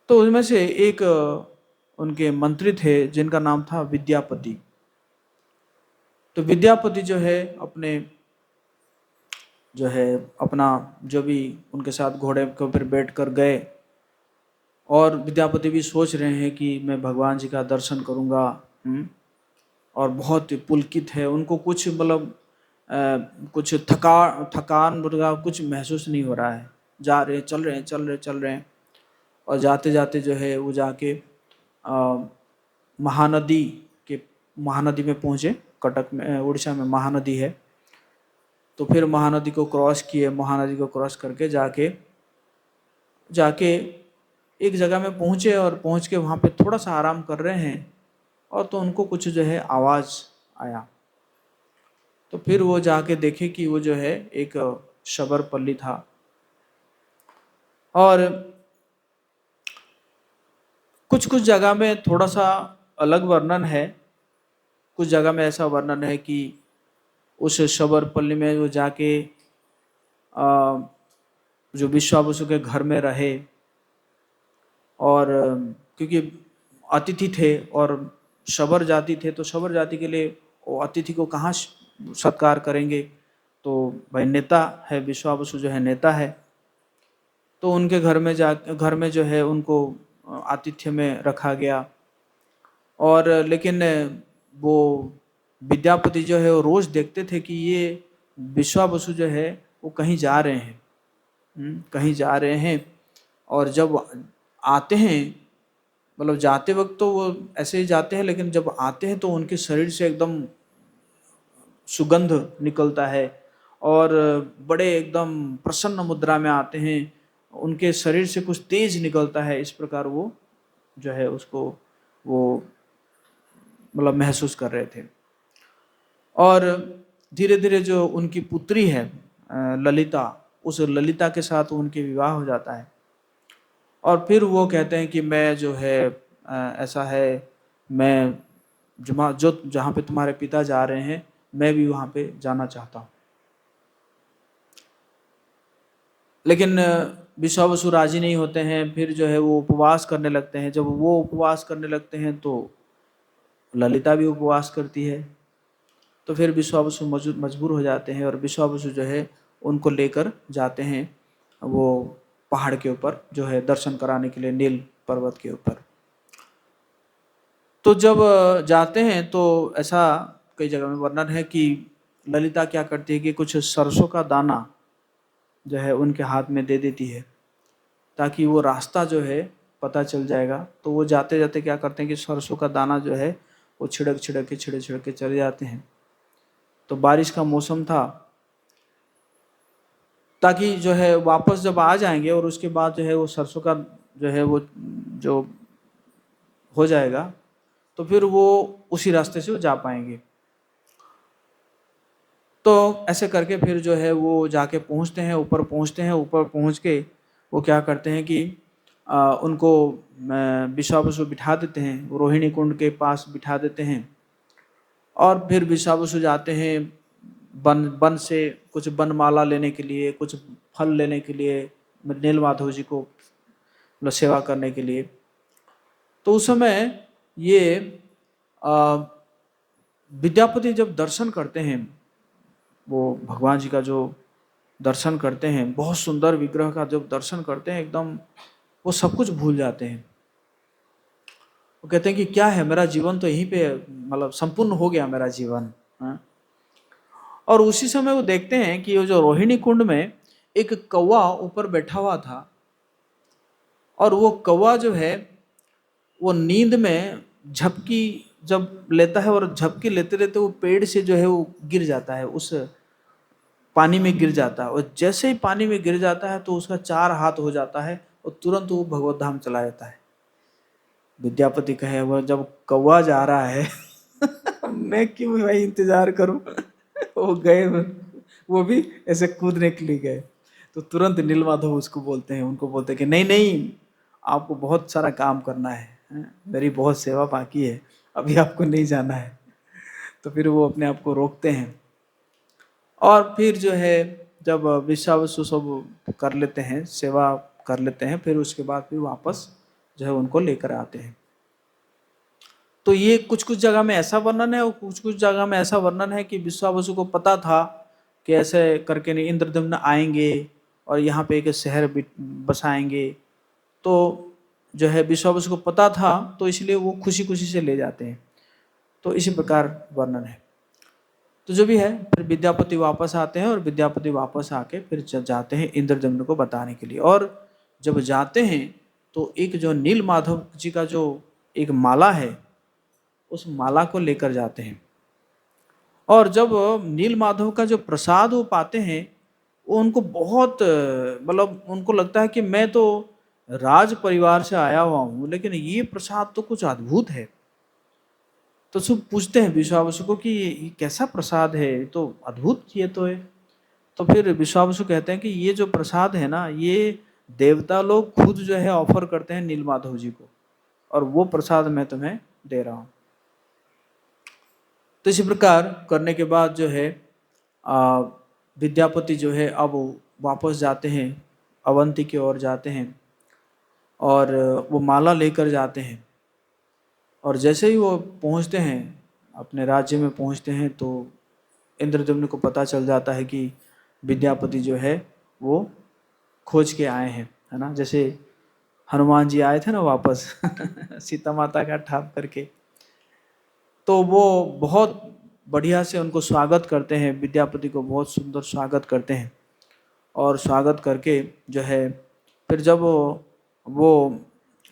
तो उनमें से एक उनके मंत्री थे जिनका नाम था विद्यापति। तो विद्यापति जो है अपना जो भी उनके साथ घोड़े के ऊपर बैठ कर गए, और विद्यापति भी सोच रहे हैं कि मैं भगवान जी का दर्शन करूंगा। और बहुत पुलकित है, उनको कुछ मतलब कुछ थकान कुछ महसूस नहीं हो रहा है। जा रहे चल रहे हैं और जाते जाते जो है वो जाके महानदी में पहुँचे। कटक में, उड़ीसा में महानदी है। तो फिर महानदी को क्रॉस किए, महानदी को क्रॉस करके जाके एक जगह में पहुँचे, और पहुँच के वहाँ पे थोड़ा सा आराम कर रहे हैं, और तो उनको कुछ जो है आवाज़ आया। तो फिर वो जाके देखे कि वो जो है एक शबरपल्ली था। और कुछ जगह में थोड़ा सा अलग वर्णन है, कुछ जगह में ऐसा वर्णन है कि उस शबरपल्ली में वो जाके जो विश्वावसु के घर में रहे, और क्योंकि अतिथि थे और शबर जाति थे, तो शबर जाति के लिए वो अतिथि को कहाँ सत्कार करेंगे। तो भाई नेता है, विश्वावसु जो है नेता है, तो उनके घर में जो है उनको आतिथ्य में रखा गया। और लेकिन वो विद्यापति जो है वो रोज देखते थे कि ये विश्वावसु जो है वो कहीं जा रहे हैं, और जब आते हैं, मतलब जाते वक्त तो वो ऐसे ही जाते हैं, लेकिन जब आते हैं तो उनके शरीर से एकदम सुगंध निकलता है, और बड़े एकदम प्रसन्न मुद्रा में आते हैं, उनके शरीर से कुछ तेज निकलता है। इस प्रकार वो जो है उसको वो मतलब महसूस कर रहे थे। और धीरे धीरे जो उनकी पुत्री है ललिता, उस ललिता के साथ उनके विवाह हो जाता है। और फिर वो कहते हैं कि मैं जो है ऐसा है, मैं जहाँ पे तुम्हारे पिता जा रहे हैं मैं भी वहाँ पे जाना चाहता हूँ। लेकिन विश्वावसु राजी नहीं होते हैं। फिर जो है वो उपवास करने लगते हैं। जब वो उपवास करने लगते हैं तो ललिता भी उपवास करती है। तो फिर विश्वावसु मजबूर हो जाते हैं, और विश्वावसु जो है उनको लेकर जाते हैं वो पहाड़ के ऊपर जो है दर्शन कराने के लिए, नील पर्वत के ऊपर। तो जब जाते हैं तो ऐसा कई जगह में वर्णन है कि ललिता क्या करती है कि कुछ सरसों का दाना जो है उनके हाथ में दे देती है, ताकि वो रास्ता जो है पता चल जाएगा। तो वो जाते जाते क्या करते हैं कि सरसों का दाना जो है वो छिड़क के चले जाते हैं। तो बारिश का मौसम था, ताकि जो है वापस जब आ जाएंगे और उसके बाद जो है वो सरसों का जो है वो जो हो जाएगा, तो फिर वो उसी रास्ते से वो जा पाएंगे। तो ऐसे करके फिर जो है वो जाके पहुंचते हैं, ऊपर पहुंच के वो क्या करते हैं कि उनको विश्वावसु बिठा देते हैं, रोहिणी कुंड के पास बिठा देते हैं। और फिर विश्वावसु जाते हैं वन से कुछ बनमाला लेने के लिए, कुछ फल लेने के लिए, नील माधव जी को मतलब सेवा करने के लिए। तो उस समय ये विद्यापति जब दर्शन करते हैं, वो भगवान जी का जो दर्शन करते हैं, बहुत सुंदर विग्रह का जब दर्शन करते हैं, एकदम वो सब कुछ भूल जाते हैं। वो कहते हैं कि क्या है, मेरा जीवन तो यहीं पे मतलब संपूर्ण हो गया मेरा जीवन। और उसी समय वो देखते हैं कि वो जो रोहिणी कुंड में एक कौवा ऊपर बैठा हुआ था, और वो कौवा जो है वो नींद में झपकी जब लेता है और झपकी लेते लेते वो पेड़ से जो है वो गिर जाता है, उस पानी में गिर जाता है, और जैसे ही पानी में गिर जाता है तो उसका 4 हाथ हो जाता है और तुरंत वो भगवत धाम चला जाता है। विद्यापति कहे वो जब कौवा जा रहा है मैं क्यों भाई इंतजार करूं वो गए, वो भी ऐसे कूदने के लिए गए। तो तुरंत नीलमाधव उसको बोलते हैं, उनको बोलते हैं कि नहीं नहीं, आपको बहुत सारा काम करना है, मेरी बहुत सेवा बाकी है, अभी आपको नहीं जाना है। तो फिर वो अपने आप को रोकते हैं, और फिर जो है जब विश्वावसु सब कर लेते हैं, सेवा कर लेते हैं, फिर उसके बाद फिर वापस जो है उनको लेकर आते हैं। तो ये कुछ कुछ जगह में ऐसा वर्णन है और कुछ कुछ जगह में ऐसा वर्णन है कि विश्वावसु को पता था कि ऐसे करके नहीं इंद्रदम्न आएंगे और यहाँ पे एक शहर बसाएंगे। तो जो है विश्वावसु को पता था, तो इसलिए वो खुशी खुशी से ले जाते हैं। तो इसी प्रकार वर्णन है। तो जो भी है, फिर विद्यापति वापस आते हैं और विद्यापति वापस आके फिर जाते हैं इंद्रदम्न को बताने के लिए। और जब जाते हैं तो एक जो नीलमाधव जी का जो एक माला है, उस माला को लेकर जाते हैं। और जब नीलमाधव का जो प्रसाद वो पाते हैं, वो उनको बहुत मतलब उनको लगता है कि मैं तो राज परिवार से आया हुआ हूँ, लेकिन ये प्रसाद तो कुछ अद्भुत है। तो सब पूछते हैं विश्वावसु को कि ये कैसा प्रसाद है, तो अद्भुत ये तो है। तो फिर विश्वावसु कहते हैं कि ये जो प्रसाद है ना, ये देवता लोग खुद जो है ऑफर करते हैं नीलमाधव जी को, और वो प्रसाद मैं तुम्हें दे रहा हूँ। तो इसी प्रकार करने के बाद जो है विद्यापति जो है अब वापस जाते हैं, अवंती की ओर जाते हैं, और वो माला लेकर जाते हैं। और जैसे ही वो पहुंचते हैं, अपने राज्य में पहुंचते हैं, तो इंद्रदम्न को पता चल जाता है कि विद्यापति जो है वो खोज के आए हैं, है ना। जैसे हनुमान जी आए थे ना वापस सीता माता का ठाप करके, तो वो बहुत बढ़िया से उनको स्वागत करते हैं, विद्यापति को बहुत सुंदर स्वागत करते हैं। और स्वागत करके जो है फिर जब वो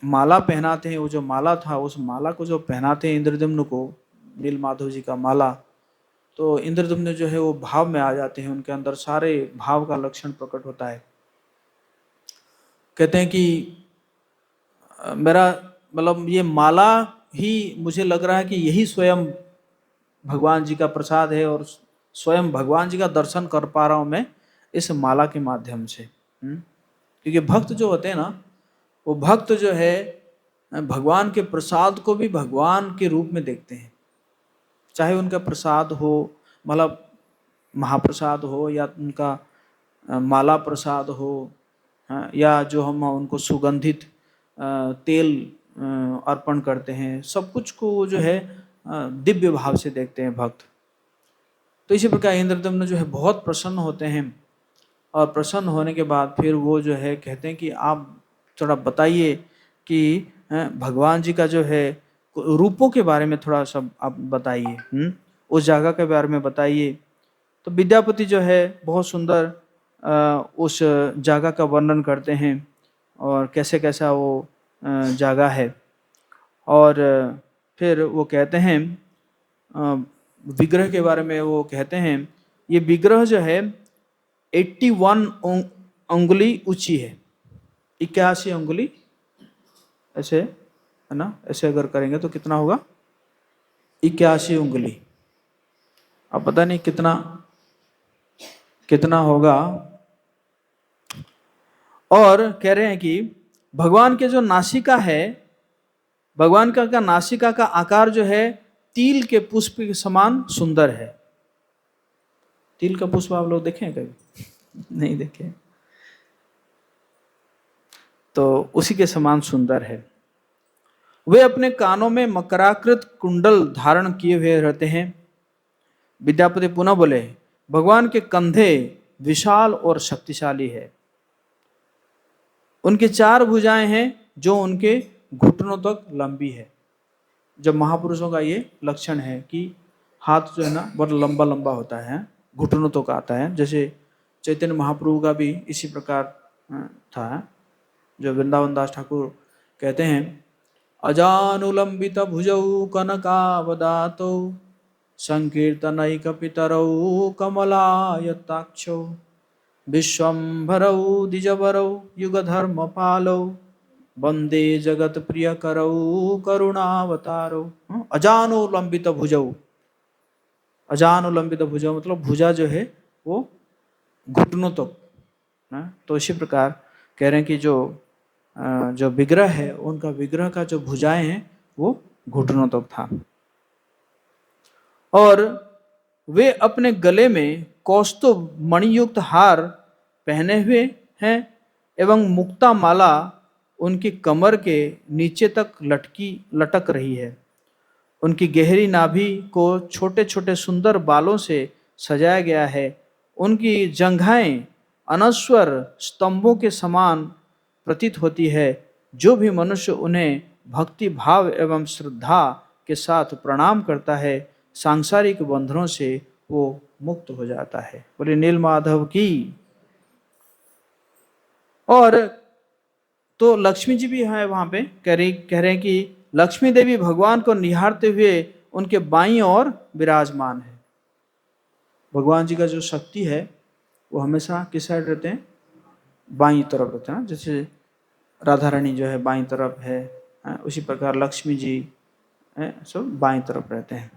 माला पहनाते हैं, वो जो माला था उस माला को जो पहनाते हैं इंद्रदम्न को, नीलमाधव जी का माला, तो इंद्रदम्न जो है वो भाव में आ जाते हैं, उनके अंदर सारे भाव का लक्षण प्रकट होता है। कहते हैं कि मेरा मतलब ये माला ही मुझे लग रहा है कि यही स्वयं भगवान जी का प्रसाद है, और स्वयं भगवान जी का दर्शन कर पा रहा हूँ मैं इस माला के माध्यम से। क्योंकि भक्त जो होते हैं ना, वो भक्त जो है भगवान के प्रसाद को भी भगवान के रूप में देखते हैं। चाहे उनका प्रसाद हो, मतलब महाप्रसाद हो, या उनका माला प्रसाद हो, या जो हम उनको सुगंधित तेल अर्पण करते हैं, सब कुछ को जो है दिव्य भाव से देखते हैं भक्त। तो इसी प्रकार इंद्रदम्न जो है बहुत प्रसन्न होते हैं, और प्रसन्न होने के बाद फिर वो जो है कहते हैं कि आप थोड़ा बताइए कि भगवान जी का जो है रूपों के बारे में थोड़ा सा आप बताइए, उस जगह के बारे में बताइए। तो विद्यापति जो है बहुत सुंदर उस जगह का वर्णन करते हैं, और कैसे कैसा वो जगह है। और फिर वो कहते हैं विग्रह के बारे में, वो कहते हैं ये विग्रह जो है 81 अंगुली ऊंची है। 81 अंगुली ऐसे, है ना, ऐसे अगर करेंगे तो कितना होगा, 81 उंगली। अब पता नहीं कितना कितना होगा। और कह रहे हैं कि भगवान के जो नासिका है, भगवान का नासिका का आकार जो है तिल के पुष्प के समान सुंदर है। तिल का पुष्प आप लोग देखे हैं कभी? नहीं देखे। तो उसी के समान सुंदर है। वे अपने कानों में मकराकृत कुंडल धारण किए हुए रहते हैं। विद्यापति पुनः बोले, भगवान के कंधे विशाल और शक्तिशाली है। उनके 4 भुजाएं हैं जो उनके घुटनों तक लंबी है। जब महापुरुषों का ये लक्षण है कि हाथ जो है ना बहुत लंबा लंबा होता है, घुटनों तक आता है। जैसे चैतन्य महाप्रभु का भी इसी प्रकार था, जो वृंदावन दास ठाकुर कहते हैं अजानुलंबित भुजौ कनकावदातौ संकीर्तनैकपितरौ कमलायताक्षौ विश्वम्भरौ द्विजवरौ युगधर्मपालौ वंदे जगत प्रियकरौ करुणावतारौ। अजानुलंबित भुजौ, अजानुलंबित भुजौ मतलब भुजा जो है वो घुटनों तक। तो इसी प्रकार कह रहे हैं कि जो विग्रह है उनका विग्रह का जो भुजाएं हैं वो घुटनों तक था। और वे अपने गले में कौस्तुभ मणियुक्त हार पहने हुए हैं एवं मुक्ता माला उनकी कमर के नीचे तक लटक रही है। उनकी गहरी नाभि को छोटे छोटे सुंदर बालों से सजाया गया है। उनकी जंघाएं अनस्वर स्तंभों के समान प्रतीत होती है। जो भी मनुष्य उन्हें भक्ति भाव एवं श्रद्धा के साथ प्रणाम करता है सांसारिक बंधनों से वो मुक्त हो जाता है। बोले नील माधव की। और तो लक्ष्मी जी भी है वहां पे, कह रहे हैं कि लक्ष्मी देवी भगवान को निहारते हुए उनके बाईं ओर विराजमान है। भगवान जी का जो शक्ति है वो हमेशा किस साइड रहते हैं? बाईं तरफ रहते हैं। जैसे राधा रानी जो है बाईं तरफ है, उसी प्रकार लक्ष्मी जी सब बाईं तरफ रहते हैं,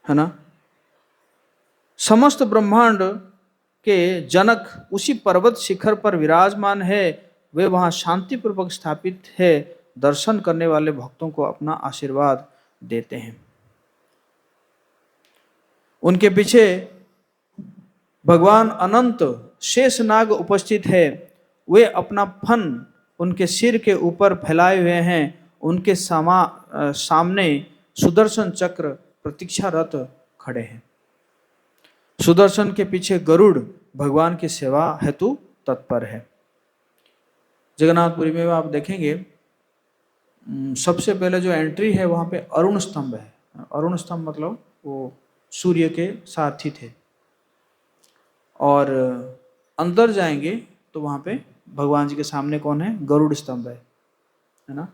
है ना। समस्त ब्रह्मांड के जनक उसी पर्वत शिखर पर विराजमान है। वे वहां शांतिपूर्वक स्थापित है। दर्शन करने वाले भक्तों को अपना आशीर्वाद देते हैं। उनके पीछे भगवान अनंत शेषनाग उपस्थित है। वे अपना फन उनके सिर के ऊपर फैलाए हुए हैं। उनके सामने सुदर्शन चक्र प्रतीक्षारत खड़े हैं। सुदर्शन के पीछे गरुड़ भगवान की सेवा हेतु तत्पर है। जगन्नाथपुरी में आप देखेंगे सबसे पहले जो एंट्री है वहां पे अरुण स्तंभ है। अरुण स्तंभ मतलब वो सूर्य के सारथी थे। और अंदर जाएंगे तो वहां पे भगवान जी के सामने कौन है? गरुड़ स्तंभ है ना।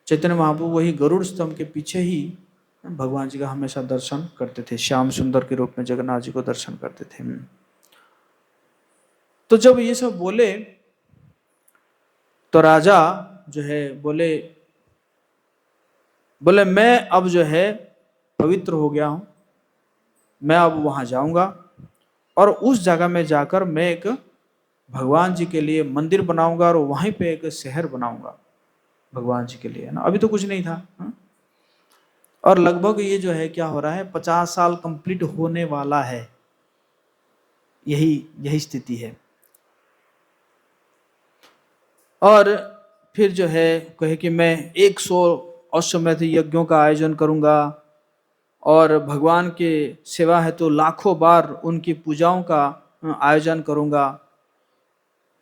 चैतन्य महाप्रभु वही गरुड़ स्तंभ के पीछे ही भगवान जी का हमेशा दर्शन करते थे। श्याम सुंदर के रूप में जगन्नाथ जी को दर्शन करते थे। तो जब ये सब बोले तो राजा जो है बोले मैं अब जो है पवित्र हो गया हूं, मैं अब वहां जाऊंगा और उस जगह में जाकर मैं एक भगवान जी के लिए मंदिर बनाऊंगा और वहीं पे एक शहर बनाऊंगा भगवान जी के लिए, ना। अभी तो कुछ नहीं था, हा? और लगभग ये जो है क्या हो रहा है, 50 साल कंप्लीट होने वाला है। यही स्थिति है। और फिर जो है कहे कि मैं 100 अश्वमेध यज्ञों का आयोजन करूंगा और भगवान के सेवा है तो लाखों बार उनकी पूजाओं का आयोजन करूंगा।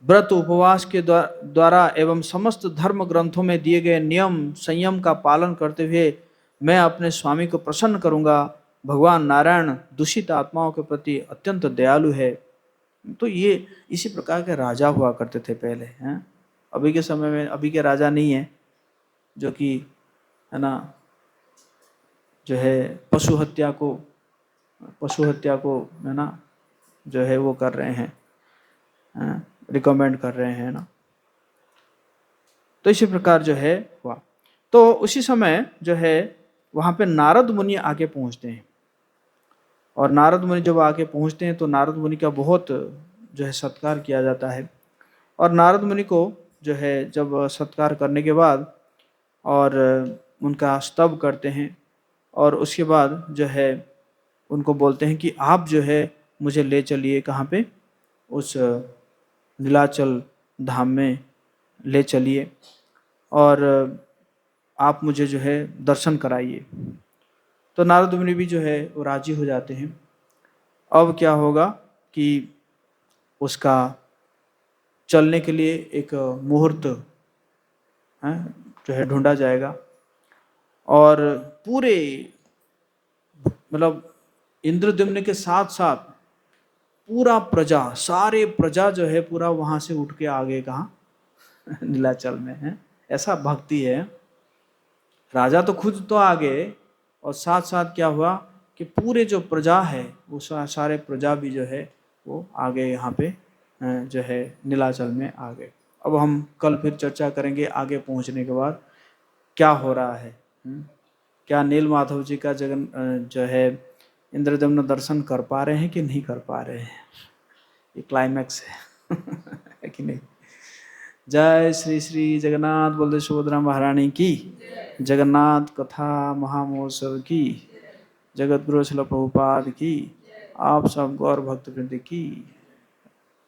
व्रत उपवास के द्वारा एवं समस्त धर्म ग्रंथों में दिए गए नियम संयम का पालन करते हुए मैं अपने स्वामी को प्रसन्न करूंगा। भगवान नारायण दूषित आत्माओं के प्रति अत्यंत दयालु है। तो ये इसी प्रकार के राजा हुआ करते थे पहले, हैं। अभी के समय में अभी के राजा नहीं है जो कि, है ना, जो है पशु हत्या को है ना जो है वो कर रहे हैं, रिकमेंड कर रहे हैं ना। तो इसी प्रकार जो है हुआ। तो उसी समय जो है वहां पे नारद मुनि आके पहुंचते हैं। और नारद मुनि जब आके पहुंचते हैं तो नारद मुनि का बहुत जो है सत्कार किया जाता है। और नारद मुनि को जो है जब सत्कार करने के बाद और उनका स्तव करते हैं और उसके बाद जो है उनको बोलते हैं कि आप जो है मुझे ले चलिए कहाँ पे, उस नीलाचल धाम में ले चलिए और आप मुझे जो है दर्शन कराइए। तो नारद मुनि भी जो है वो राजी हो जाते हैं। अब क्या होगा कि उसका चलने के लिए एक मुहूर्त जो है ढूंढा जाएगा। और पूरे मतलब इंद्रद्युम्न के साथ साथ पूरा प्रजा, सारे प्रजा जो है पूरा वहां से उठ के आगे कहाँ नीलाचल में है। ऐसा भक्ति है। राजा तो खुद तो आगे, और साथ साथ क्या हुआ कि पूरे जो प्रजा है वो सारे प्रजा भी जो है वो आगे यहाँ पे जो है नीलाचल में आ गए। अब हम कल फिर चर्चा करेंगे आगे पहुँचने के बाद क्या हो रहा है। क्या नील माधव जी का जो है इंद्रदम्न दर्शन कर पा रहे हैं कि नहीं कर पा रहे हैं, ये क्लाइमैक्स है है कि नहीं। जय श्री श्री जगन्नाथ बलदेव सुभद्रा महारानी की, जगन्नाथ कथा महामहोत्सव की, जगत गुरु श्रील प्रभुपाद की, आप सब गौर भक्त वृंद की।